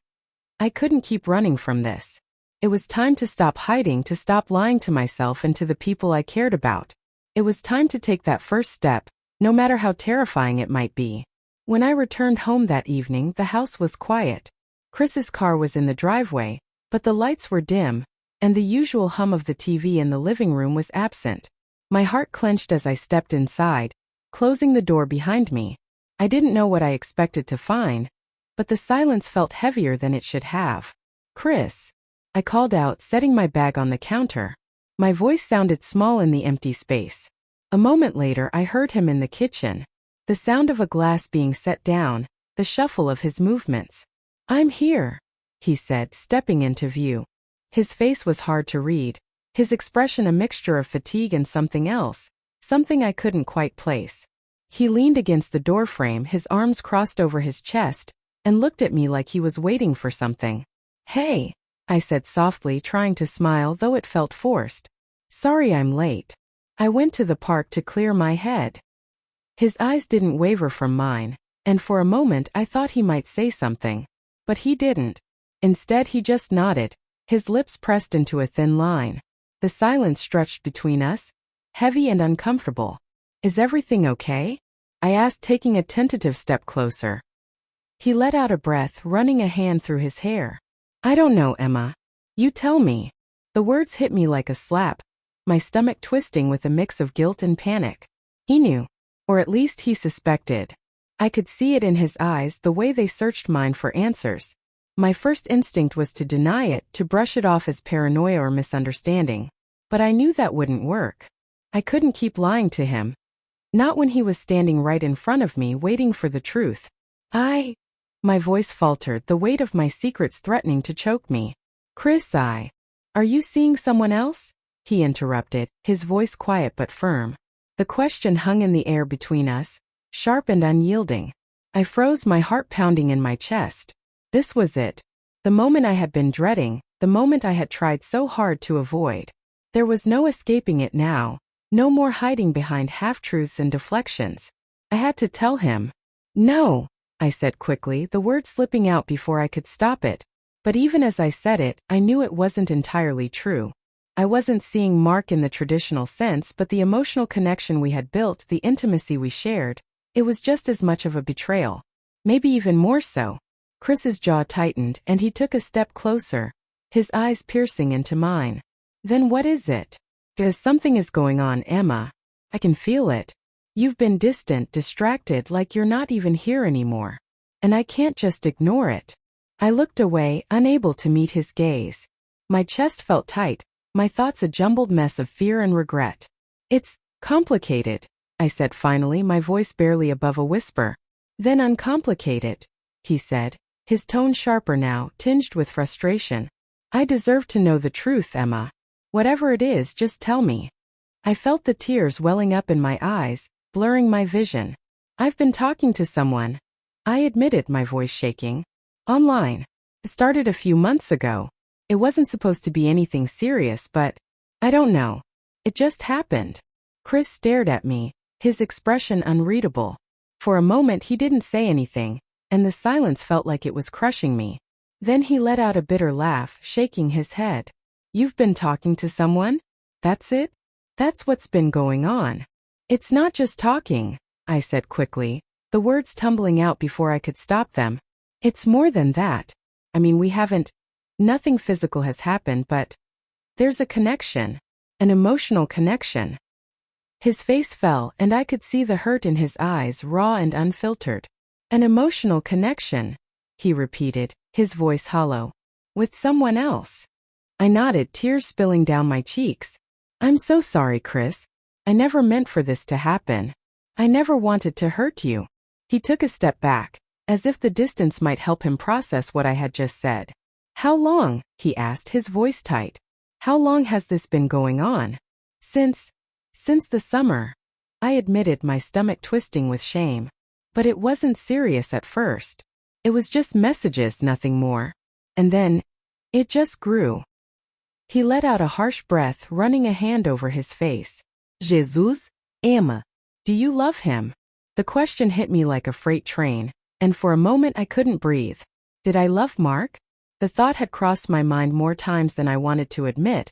I couldn't keep running from this. It was time to stop hiding, to stop lying to myself and to the people I cared about. It was time to take that first step, no matter how terrifying it might be. When I returned home that evening, the house was quiet. Chris's car was in the driveway, but the lights were dim, and the usual hum of the TV in the living room was absent. My heart clenched as I stepped inside, closing the door behind me. I didn't know what I expected to find, but the silence felt heavier than it should have. Chris, I called out, setting my bag on the counter. My voice sounded small in the empty space. A moment later, I heard him in the kitchen. The sound of a glass being set down, the shuffle of his movements. I'm here, he said, stepping into view. His face was hard to read, his expression a mixture of fatigue and something else, something I couldn't quite place. He leaned against the doorframe, his arms crossed over his chest, and looked at me like he was waiting for something. Hey, I said softly, trying to smile though it felt forced. Sorry I'm late. I went to the park to clear my head. His eyes didn't waver from mine, and for a moment I thought he might say something. But he didn't. Instead, he just nodded, his lips pressed into a thin line. The silence stretched between us, heavy and uncomfortable. Is everything okay? I asked, taking a tentative step closer. He let out a breath, running a hand through his hair. I don't know, Emma. You tell me. The words hit me like a slap, my stomach twisting with a mix of guilt and panic. He knew. Or at least he suspected. I could see it in his eyes, the way they searched mine for answers. My first instinct was to deny it, to brush it off as paranoia or misunderstanding. But I knew that wouldn't work. I couldn't keep lying to him. Not when he was standing right in front of me, waiting for the truth. My voice faltered, the weight of my secrets threatening to choke me. Chris, are you seeing someone else? He interrupted, his voice quiet but firm. The question hung in the air between us, sharp and unyielding. I froze, my heart pounding in my chest. This was it. The moment I had been dreading, the moment I had tried so hard to avoid. There was no escaping it now, no more hiding behind half-truths and deflections. I had to tell him. No, I said quickly, the word slipping out before I could stop it. But even as I said it, I knew it wasn't entirely true. I wasn't seeing Mark in the traditional sense, but the emotional connection we had built, the intimacy we shared, it was just as much of a betrayal. Maybe even more so. Chris's jaw tightened, and he took a step closer, his eyes piercing into mine. Then what is it? Because something is going on, Emma. I can feel it. You've been distant, distracted, like you're not even here anymore. And I can't just ignore it. I looked away, unable to meet his gaze. My chest felt tight, my thoughts a jumbled mess of fear and regret. It's complicated, I said finally, my voice barely above a whisper. Then uncomplicate it, he said, his tone sharper now, tinged with frustration. I deserve to know the truth, Emma. Whatever it is, just tell me. I felt the tears welling up in my eyes, blurring my vision. I've been talking to someone, I admitted, my voice shaking. Online. It started a few months ago. It wasn't supposed to be anything serious, but I don't know. It just happened. Chris stared at me, his expression unreadable. For a moment he didn't say anything, and the silence felt like it was crushing me. Then he let out a bitter laugh, shaking his head. You've been talking to someone? That's it? That's what's been going on. It's not just talking, I said quickly, the words tumbling out before I could stop them. It's more than that. I mean, nothing physical has happened, but there's a connection, an emotional connection. His face fell, and I could see the hurt in his eyes, raw and unfiltered. An emotional connection, he repeated, his voice hollow. With someone else. I nodded, tears spilling down my cheeks. I'm so sorry, Chris. I never meant for this to happen. I never wanted to hurt you. He took a step back, as if the distance might help him process what I had just said. How long? He asked, his voice tight. How long has this been going on? Since the summer. I admitted, my stomach twisting with shame. But it wasn't serious at first. It was just messages, nothing more. And then, it just grew. He let out a harsh breath, running a hand over his face. Jesus, Emma, do you love him? The question hit me like a freight train, and for a moment I couldn't breathe. Did I love Mark? The thought had crossed my mind more times than I wanted to admit,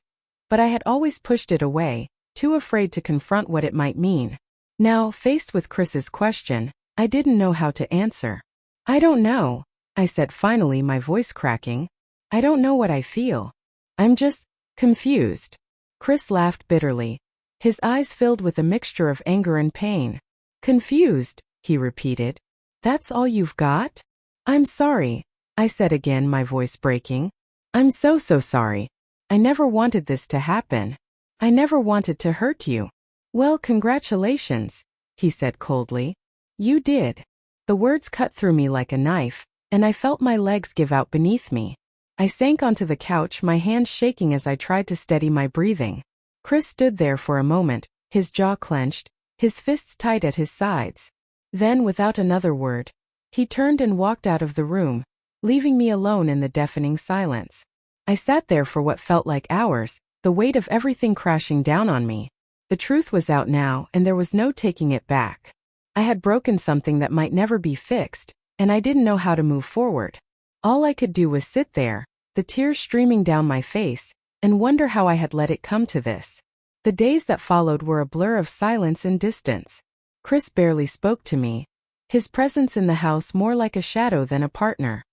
but I had always pushed it away, too afraid to confront what it might mean. Now, faced with Chris's question, I didn't know how to answer. I don't know, I said finally, my voice cracking. I don't know what I feel. I'm just confused. Chris laughed bitterly. His eyes filled with a mixture of anger and pain. Confused, he repeated. That's all you've got? I'm sorry, I said again, my voice breaking. I'm so sorry. I never wanted this to happen. I never wanted to hurt you. Well, congratulations, he said coldly. You did. The words cut through me like a knife, and I felt my legs give out beneath me. I sank onto the couch, my hands shaking as I tried to steady my breathing. Chris stood there for a moment, his jaw clenched, his fists tight at his sides. Then, without another word, he turned and walked out of the room, leaving me alone in the deafening silence. I sat there for what felt like hours, the weight of everything crashing down on me. The truth was out now, and there was no taking it back. I had broken something that might never be fixed, and I didn't know how to move forward. All I could do was sit there, the tears streaming down my face, and wonder how I had let it come to this. The days that followed were a blur of silence and distance. Chris barely spoke to me, his presence in the house more like a shadow than a partner.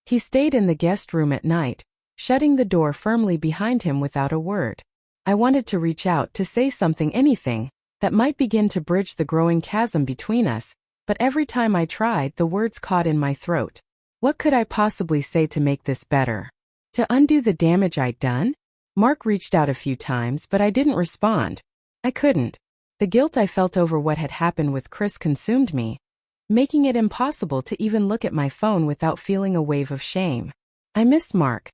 He stayed in the guest room at night, shutting the door firmly behind him without a word. I wanted to reach out to say something, anything, that might begin to bridge the growing chasm between us, but every time I tried, the words caught in my throat. What could I possibly say to make this better? To undo the damage I'd done? Mark reached out a few times, but I didn't respond. I couldn't. The guilt I felt over what had happened with Chris consumed me, making it impossible to even look at my phone without feeling a wave of shame. I missed Mark.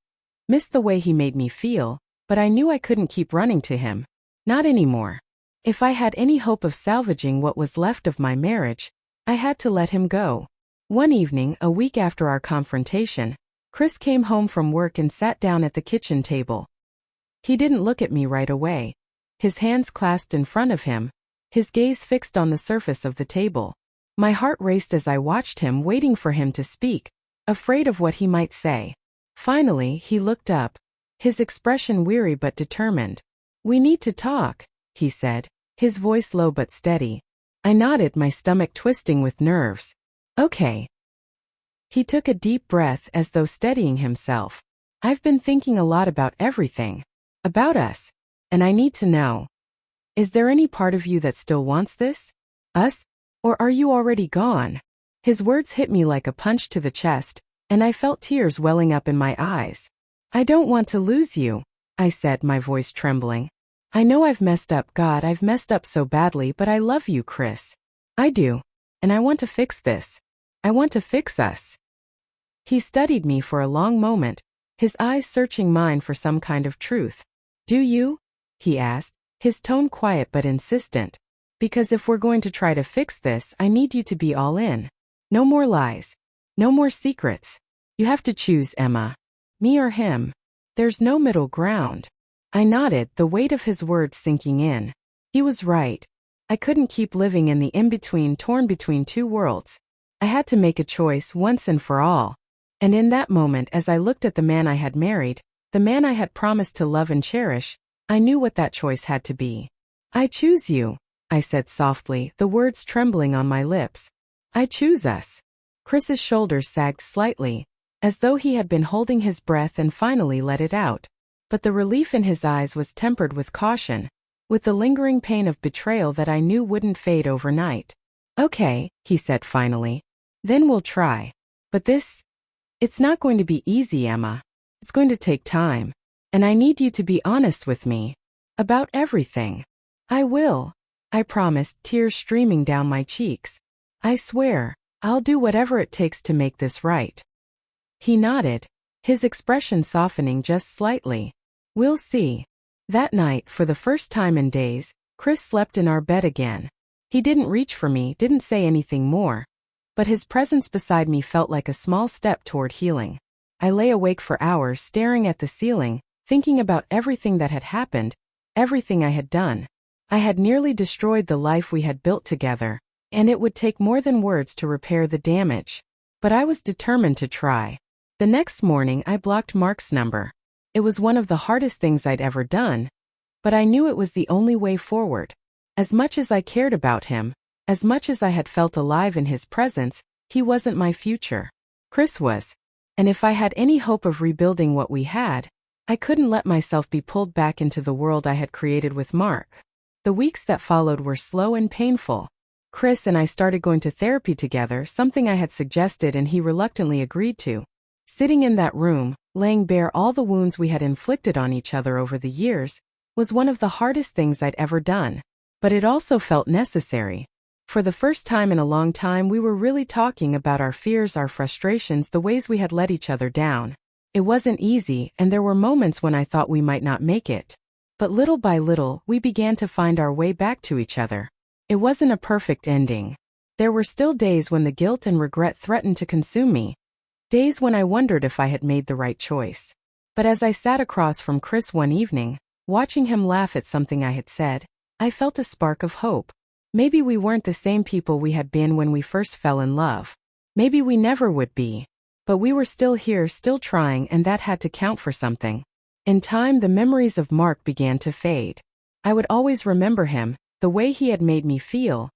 Missed the way he made me feel, but I knew I couldn't keep running to him. Not anymore. If I had any hope of salvaging what was left of my marriage, I had to let him go. One evening, a week after our confrontation, Chris came home from work and sat down at the kitchen table. He didn't look at me right away. His hands clasped in front of him, his gaze fixed on the surface of the table. My heart raced as I watched him, waiting for him to speak, afraid of what he might say. Finally, he looked up, his expression weary but determined. "We need to talk," he said, his voice low but steady. I nodded, my stomach twisting with nerves. "Okay." He took a deep breath as though steadying himself. "I've been thinking a lot about everything. About us. And I need to know. Is there any part of you that still wants this? Us? Or are you already gone?" His words hit me like a punch to the chest, and I felt tears welling up in my eyes. "I don't want to lose you," I said, my voice trembling. "I know I've messed up, God, I've messed up so badly, but I love you, Chris. I do. And I want to fix this. I want to fix us." He studied me for a long moment, his eyes searching mine for some kind of truth. "Do you?" he asked, his tone quiet but insistent. "Because if we're going to try to fix this, I need you to be all in. No more lies. No more secrets. You have to choose, Emma. Me or him. There's no middle ground." I nodded, the weight of his words sinking in. He was right. I couldn't keep living in the in-between, torn between two worlds. I had to make a choice once and for all. And in that moment, as I looked at the man I had married, the man I had promised to love and cherish, I knew what that choice had to be. "I choose you," I said softly, the words trembling on my lips. "I choose us." Chris's shoulders sagged slightly, as though he had been holding his breath and finally let it out. But the relief in his eyes was tempered with caution, with the lingering pain of betrayal that I knew wouldn't fade overnight. "Okay," he said finally. "Then we'll try. But it's not going to be easy, Emma. It's going to take time. And I need you to be honest with me. About everything." "I will," I promised, tears streaming down my cheeks. "I swear, I'll do whatever it takes to make this right." He nodded, his expression softening just slightly. "We'll see." That night, for the first time in days, Chris slept in our bed again. He didn't reach for me, didn't say anything more. But his presence beside me felt like a small step toward healing. I lay awake for hours staring at the ceiling, thinking about everything that had happened, everything I had done. I had nearly destroyed the life we had built together, and it would take more than words to repair the damage. But I was determined to try. The next morning, I blocked Mark's number. It was one of the hardest things I'd ever done, but I knew it was the only way forward. As much as I cared about him, as much as I had felt alive in his presence, he wasn't my future. Chris was. And if I had any hope of rebuilding what we had, I couldn't let myself be pulled back into the world I had created with Mark. The weeks that followed were slow and painful. Chris and I started going to therapy together, something I had suggested and he reluctantly agreed to. Sitting in that room, laying bare all the wounds we had inflicted on each other over the years, was one of the hardest things I'd ever done. But it also felt necessary. For the first time in a long time, we were really talking about our fears, our frustrations, the ways we had let each other down. It wasn't easy, and there were moments when I thought we might not make it. But little by little, we began to find our way back to each other. It wasn't a perfect ending. There were still days when the guilt and regret threatened to consume me. Days when I wondered if I had made the right choice. But as I sat across from Chris one evening, watching him laugh at something I had said, I felt a spark of hope. Maybe we weren't the same people we had been when we first fell in love. Maybe we never would be. But we were still here, still trying, and that had to count for something. In time, the memories of Mark began to fade. I would always remember him, the way he had made me feel,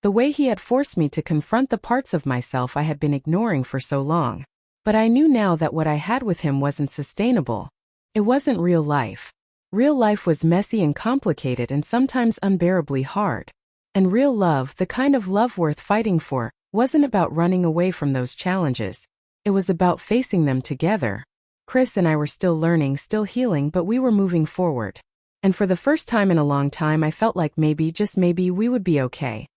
the way he had forced me to confront the parts of myself I had been ignoring for so long. But I knew now that what I had with him wasn't sustainable. It wasn't real life. Real life was messy and complicated and sometimes unbearably hard. And real love, the kind of love worth fighting for, wasn't about running away from those challenges. It was about facing them together. Chris and I were still learning, still healing, but we were moving forward. And for the first time in a long time I felt like maybe, just maybe, we would be okay.